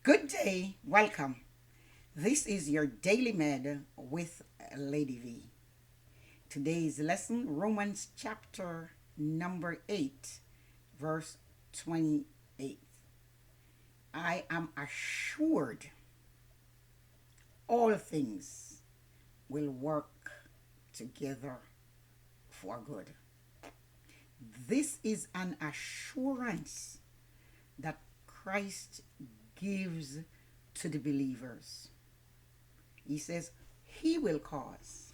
Good day, welcome. This is your Daily Med with Lady V. Today's lesson, Romans chapter number 8, verse 28. I am assured all things will work together for good. This is an assurance that Christ gives to the believers. He says he will cause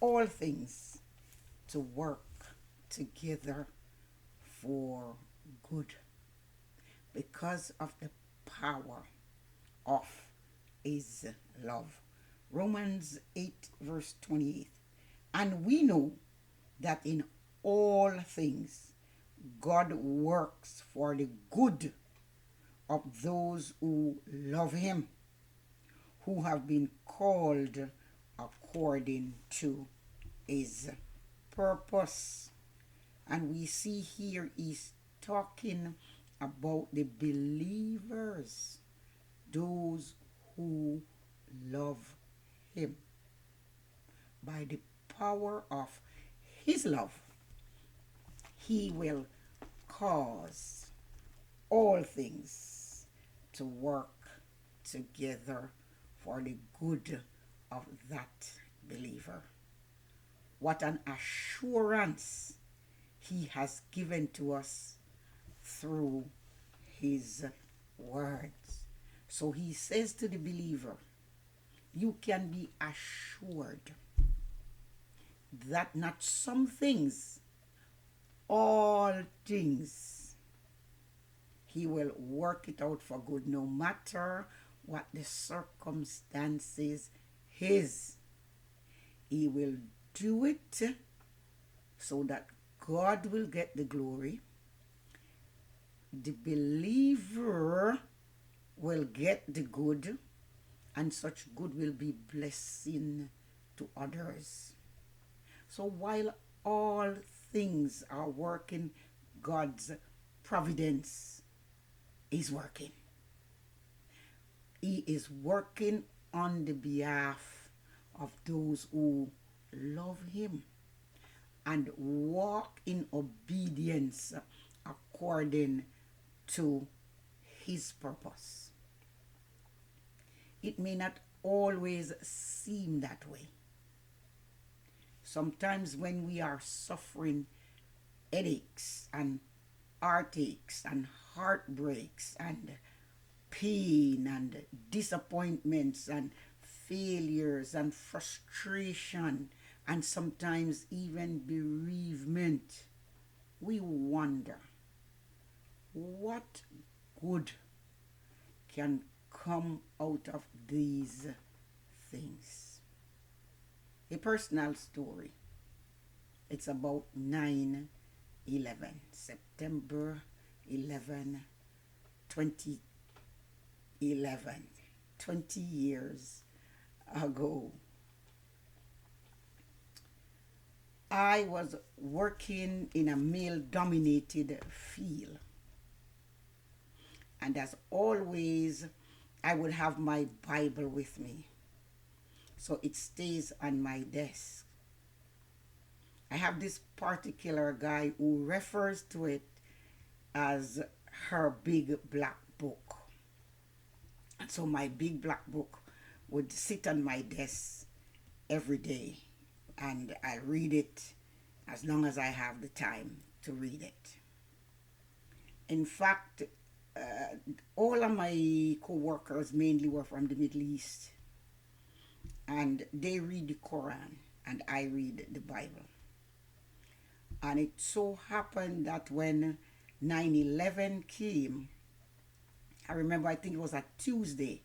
all things to work together for good because of the power of his love. Romans 8 verse 28. And we know that in all things God works for the good of those who love him, who have been called according to his purpose. And we see here he's talking about the believers, those who love him. By the power of his love, he will cause all things to work together for the good of that believer. What an assurance he has given to us through his words. So he says to the believer, you can be assured that not some things, all things, he will work it out for good no matter what the circumstances is. He will do it so that God will get the glory. The believer will get the good, and such good will be blessing to others. So while all things are working, God's providence is working. He is working on the behalf of those who love him and walk in obedience according to his purpose. It may not always seem that way. Sometimes when we are suffering headaches and heartaches and heartbreaks and pain and disappointments and failures and frustration and sometimes even bereavement, we wonder what good can come out of these things. A personal story. It's about 9/11, September 11, 2011, 20 years ago. I was working in a male-dominated field. And as always, I would have my Bible with me. So it stays on my desk. I have this particular guy who refers to it as her big black book. And so my big black book would sit on my desk every day, and I read it as long as I have the time to read it. In fact, all of my co-workers mainly were from the Middle East, and they read the Quran and I read the Bible. And it so happened that when 9/11 came, I remember, I think it was a Tuesday,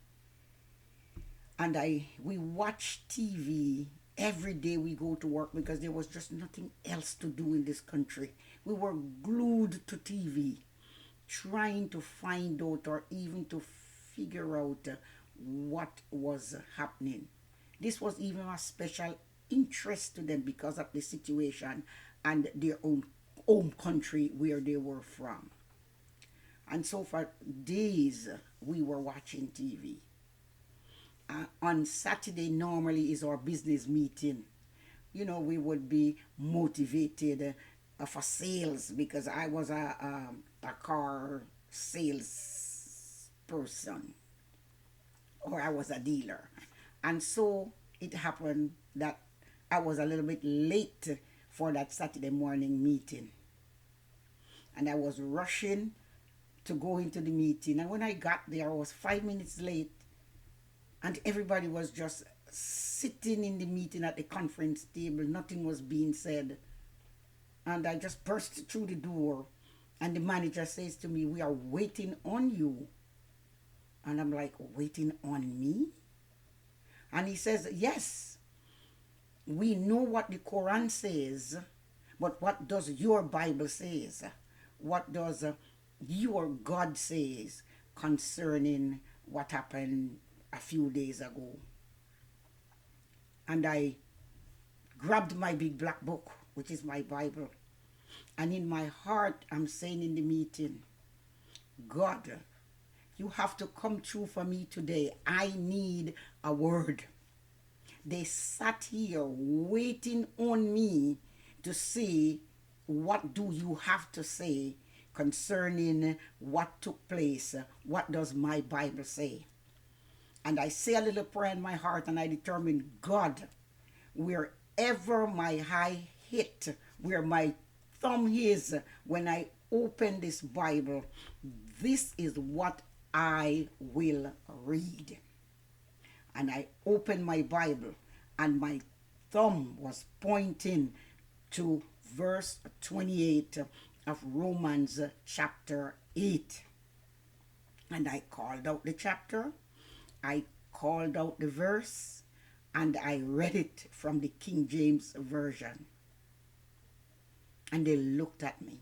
and we watched TV every day we go to work because there was just nothing else to do in this country. We were glued to TV, trying to find out or even to figure out what was happening. This was even a special interest to them because of the situation and their own country where they were from. And so for days, we were watching TV. On Saturday, normally is our business meeting. We would be motivated for sales because I was a car sales person, or I was a dealer. And so it happened that I was a little bit late for that Saturday morning meeting. And I was rushing to go into the meeting. And when I got there, I was 5 minutes late, and everybody was just sitting in the meeting at the conference table. Nothing was being said. And I just burst through the door, and the manager says to me, "We are waiting on you." And I'm like, "Waiting on me?" And he says, "Yes, we know what the Quran says, but what does your Bible says? What does your God says concerning what happened a few days ago?" And I grabbed my big black book, which is my Bible. And in my heart, I'm saying in the meeting, "God, you have to come through for me today. I need a word." They sat here waiting on me to see, what do you have to say concerning what took place? What does my Bible say? And I say a little prayer in my heart, and I determine, God, wherever my eye hit, where my thumb is, when I open this Bible, this is what I will read. And I opened my Bible, and my thumb was pointing to verse 28 of Romans chapter 8. And I called out the chapter, I called out the verse, and I read it from the King James Version. And they looked at me.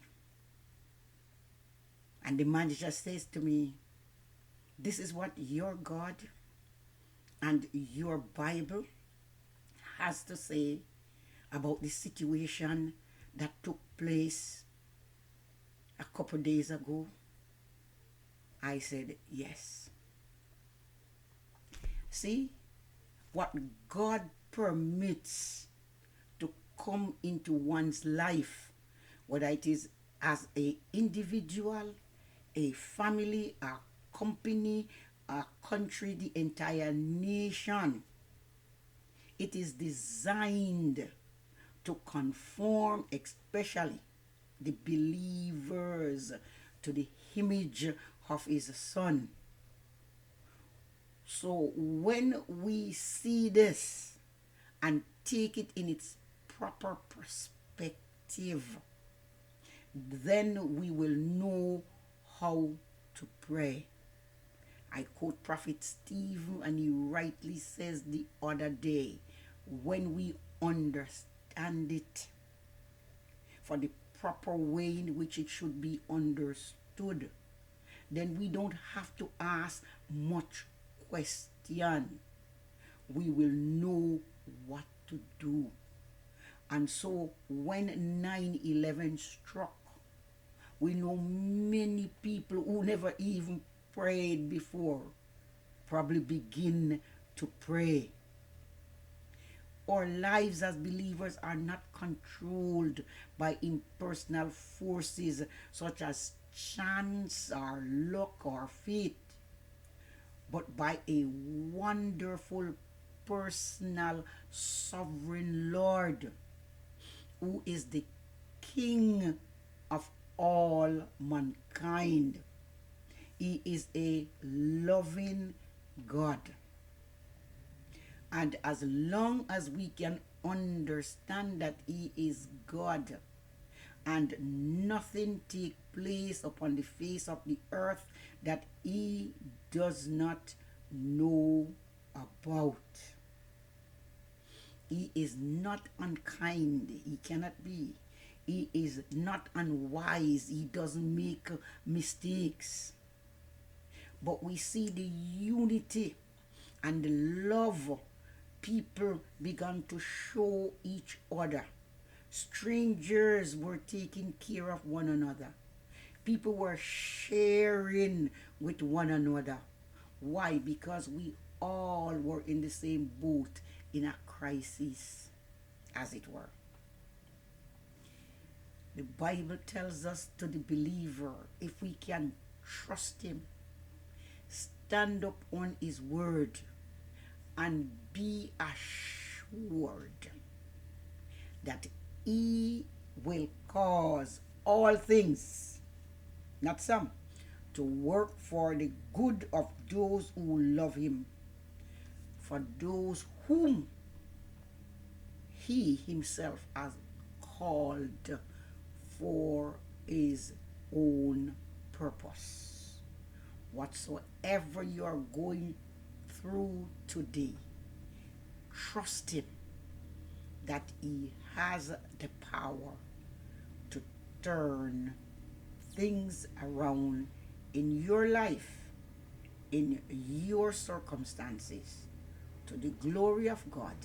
And the manager says to me, "This is what your God and your Bible has to say about the situation that took place a couple days ago?" I said, "Yes." See, what God permits to come into one's life, whether it is as an individual, a family, a company, a country, the entire nation, it is designed to conform, especially the believers, to the image of his Son. So when we see this and take it in its proper perspective, then we will know how to pray. I quote Prophet Stephen, and he rightly says the other day, when we understand it for the proper way in which it should be understood, then we don't have to ask much question. We will know what to do. And so when 9/11 struck, we know many people who never even prayed before probably begin to pray. Our lives as believers are not controlled by impersonal forces such as chance or luck or fate, but by a wonderful, personal, sovereign Lord who is the King of all mankind. He is a loving God. And as long as we can understand that he is God, and nothing take place upon the face of the earth that he does not know about. He is not unkind. He cannot be. He is not unwise. He doesn't make mistakes. But we see the unity and the love people began to show each other. Strangers were taking care of one another. People were sharing with one another. Why? Because we all were in the same boat in a crisis, as it were. The Bible tells us to the believer, if we can trust Him, stand up on His word, and be assured that He will cause all things, not some, to work for the good of those who love Him, for those whom He Himself has called for His own purpose. Whatsoever you are going through today, trust Him that He has the power to turn things around in your life, in your circumstances, to the glory of God,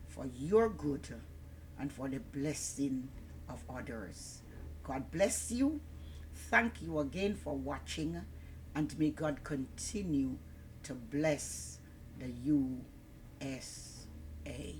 for your good and for the blessing of others. God bless you. Thank you again for watching, and may God continue to bless the USA.